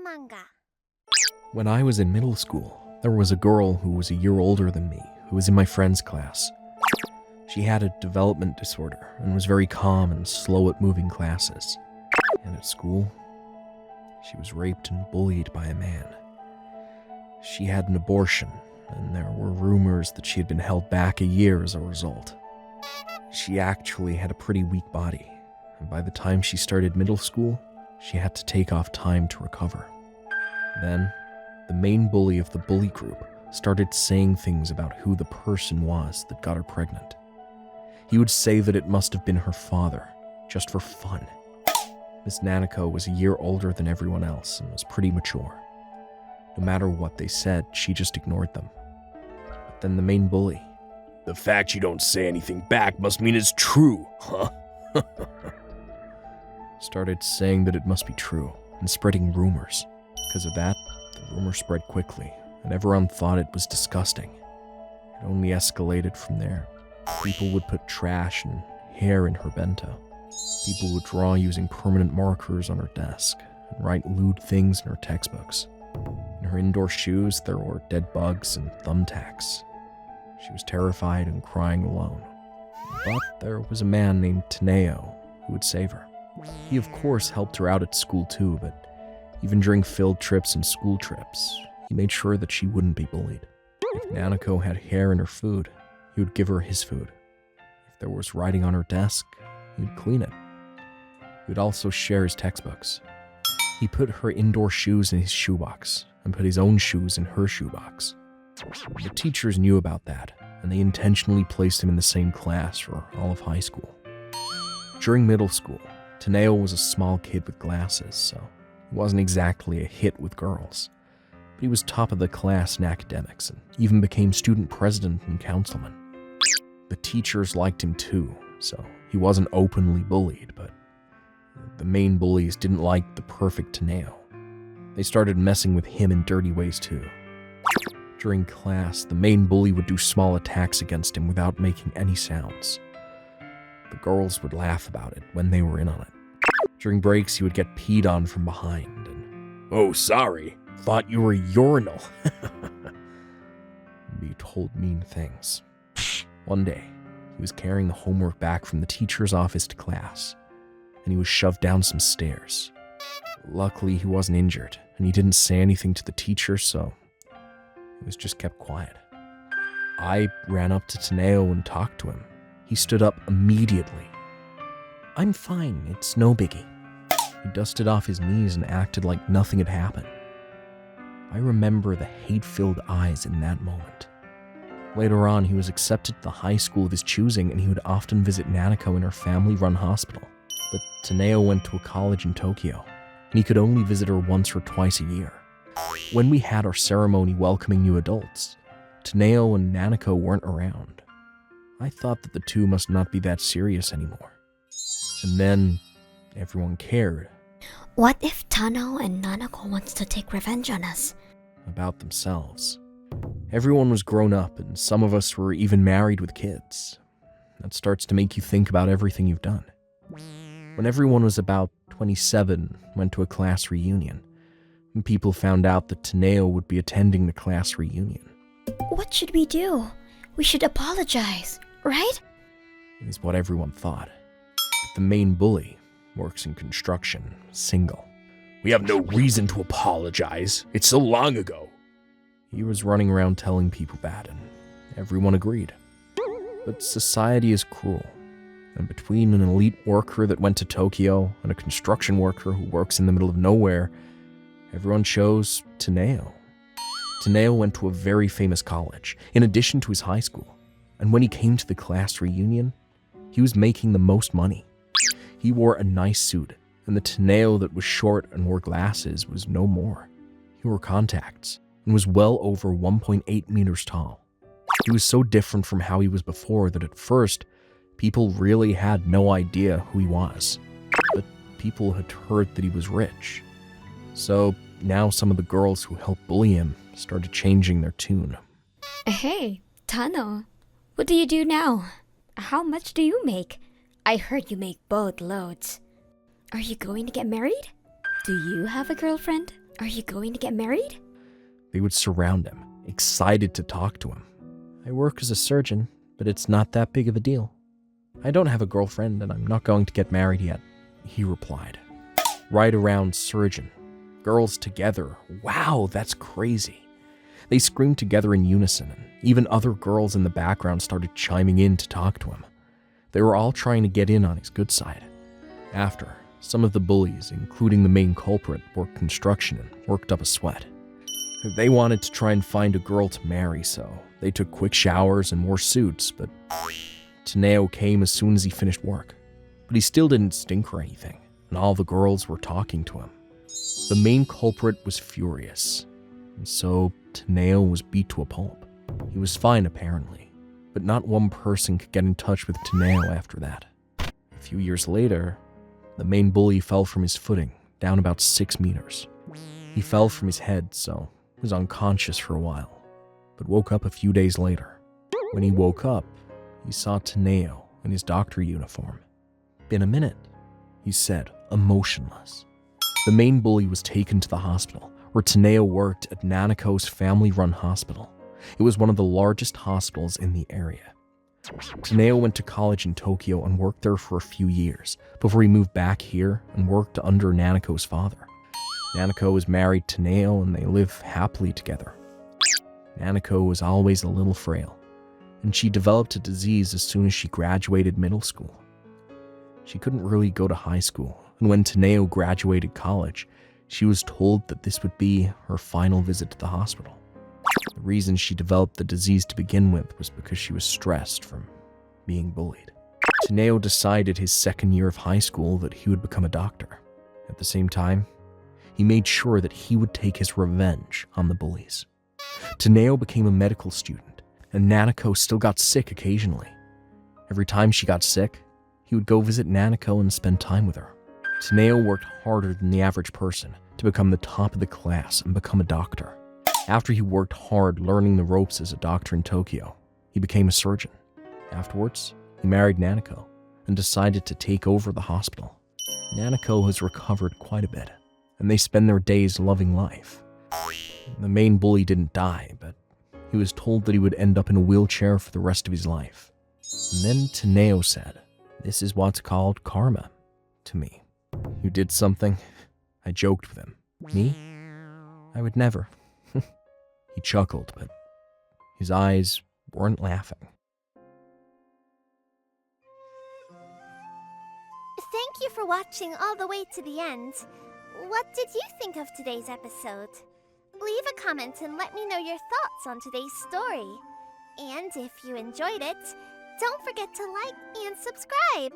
Manga. When I was in middle school, there was a girl who was a year older than me who was in my friend's class. She had a development disorder and was very calm and slow at moving classes. And at school, she was raped and bullied by a man. She had an abortion, and there were rumors that she had been held back a year as a result. She actually had a pretty weak body, and by the time she started middle school, she had to take off time to recover. Then, the main bully of the bully group started saying things about who the person was that got her pregnant. He would say that it must have been her father, just for fun. Miss Nanako was a year older than everyone else and was pretty mature. No matter what they said, she just ignored them. But then the main bully, "The fact you don't say anything back must mean it's true, huh?" started saying that it must be true and spreading rumors. Because of that, the rumor spread quickly, and everyone thought it was disgusting. It only escalated from there. People would put trash and hair in her bento. People would draw using permanent markers on her desk and write lewd things in her textbooks. In her indoor shoes, there were dead bugs and thumbtacks. She was terrified and crying alone. But there was a man named Teneo who would save her. He, of course, helped her out at school too, but even during field trips and school trips, he made sure that she wouldn't be bullied. If Nanako had hair in her food, he would give her his food. If there was writing on her desk, he would clean it. He would also share his textbooks. He put her indoor shoes in his shoebox and put his own shoes in her shoebox. The teachers knew about that, and they intentionally placed him in the same class for all of high school. During middle school, Teneo was a small kid with glasses, so he wasn't exactly a hit with girls. But he was top of the class in academics and even became student president and councilman. The teachers liked him too, so he wasn't openly bullied, but the main bullies didn't like the perfect Teneo. They started messing with him in dirty ways too. During class, the main bully would do small attacks against him without making any sounds. The girls would laugh about it when they were in on it. During breaks, he would get peed on from behind and, "Oh, sorry, thought you were a urinal." Be told mean things. One day, he was carrying the homework back from the teacher's office to class, and he was shoved down some stairs. Luckily, he wasn't injured, and he didn't say anything to the teacher, so he was just kept quiet. I ran up to Teneo and talked to him. He stood up immediately. "I'm fine, it's no biggie." He dusted off his knees and acted like nothing had happened. I remember the hate-filled eyes in that moment. Later on, he was accepted to the high school of his choosing, and he would often visit Nanako in her family-run hospital. But Teneo went to a college in Tokyo, and he could only visit her once or twice a year. When we had our ceremony welcoming new adults, Teneo and Nanako weren't around. I thought that the two must not be that serious anymore. And then, everyone cared. What if Tano and Nanako wants to take revenge on us? About themselves. Everyone was grown up, and some of us were even married with kids. That starts to make you think about everything you've done. When everyone was about 27, went to a class reunion, and people found out that Teneo would be attending the class reunion. What should we do? We should apologize, right? Is what everyone thought. But the main bully works in construction, single. "We have no reason to apologize. It's so long ago." He was running around telling people that, and everyone agreed. But society is cruel, and between an elite worker that went to Tokyo and a construction worker who works in the middle of nowhere, everyone chose Teneo. Teneo went to a very famous college, in addition to his high school, and when he came to the class reunion, he was making the most money. He wore a nice suit, and the Teneo that was short and wore glasses was no more. He wore contacts, and was well over 1.8 meters tall. He was so different from how he was before that at first, people really had no idea who he was. But people had heard that he was rich. So now some of the girls who helped bully him started changing their tune. Hey, Tano, what do you do now? How much do you make? I heard you make boatloads. Are you going to get married? Do you have a girlfriend? Are you going to get married? They would surround him, excited to talk to him. I work as a surgeon, but it's not that big of a deal. I don't have a girlfriend and I'm not going to get married yet, he replied. Right around surgeon. Girls together. Wow, that's crazy. They screamed together in unison, and even other girls in the background started chiming in to talk to him. They were all trying to get in on his good side. After, some of the bullies, including the main culprit, worked construction and worked up a sweat. They wanted to try and find a girl to marry, so they took quick showers and wore suits, but Teneo came as soon as he finished work. But he still didn't stink or anything, and all the girls were talking to him. The main culprit was furious, and so Teneo was beat to a pulp. He was fine apparently, but not one person could get in touch with Teneo after that. A few years later, the main bully fell from his footing, down about 6 meters. He fell from his head, so he was unconscious for a while, but woke up a few days later. When he woke up, he saw Teneo in his doctor uniform. "Been a minute," he said, emotionless. The main bully was taken to the hospital, where Teneo worked at Nanako's family-run hospital. It was one of the largest hospitals in the area. Teneo went to college in Tokyo and worked there for a few years, before he moved back here and worked under Nanako's father. Nanako is married to Teneo and they live happily together. Nanako was always a little frail, and she developed a disease as soon as she graduated middle school. She couldn't really go to high school, and when Teneo graduated college, she was told that this would be her final visit to the hospital. The reason she developed the disease to begin with was because she was stressed from being bullied. Teneo decided his second year of high school that he would become a doctor. At the same time, he made sure that he would take his revenge on the bullies. Teneo became a medical student, and Nanako still got sick occasionally. Every time she got sick, he would go visit Nanako and spend time with her. Teneo worked harder than the average person to become the top of the class and become a doctor. After he worked hard learning the ropes as a doctor in Tokyo, he became a surgeon. Afterwards, he married Nanako and decided to take over the hospital. Nanako has recovered quite a bit, and they spend their days loving life. The main bully didn't die, but he was told that he would end up in a wheelchair for the rest of his life. And then Teneo said, "This is what's called karma," to me. "You did something?" I joked with him. "Me? I would never." He chuckled, but his eyes weren't laughing. Thank you for watching all the way to the end. What did you think of today's episode? Leave a comment and let me know your thoughts on today's story. And if you enjoyed it, don't forget to like and subscribe.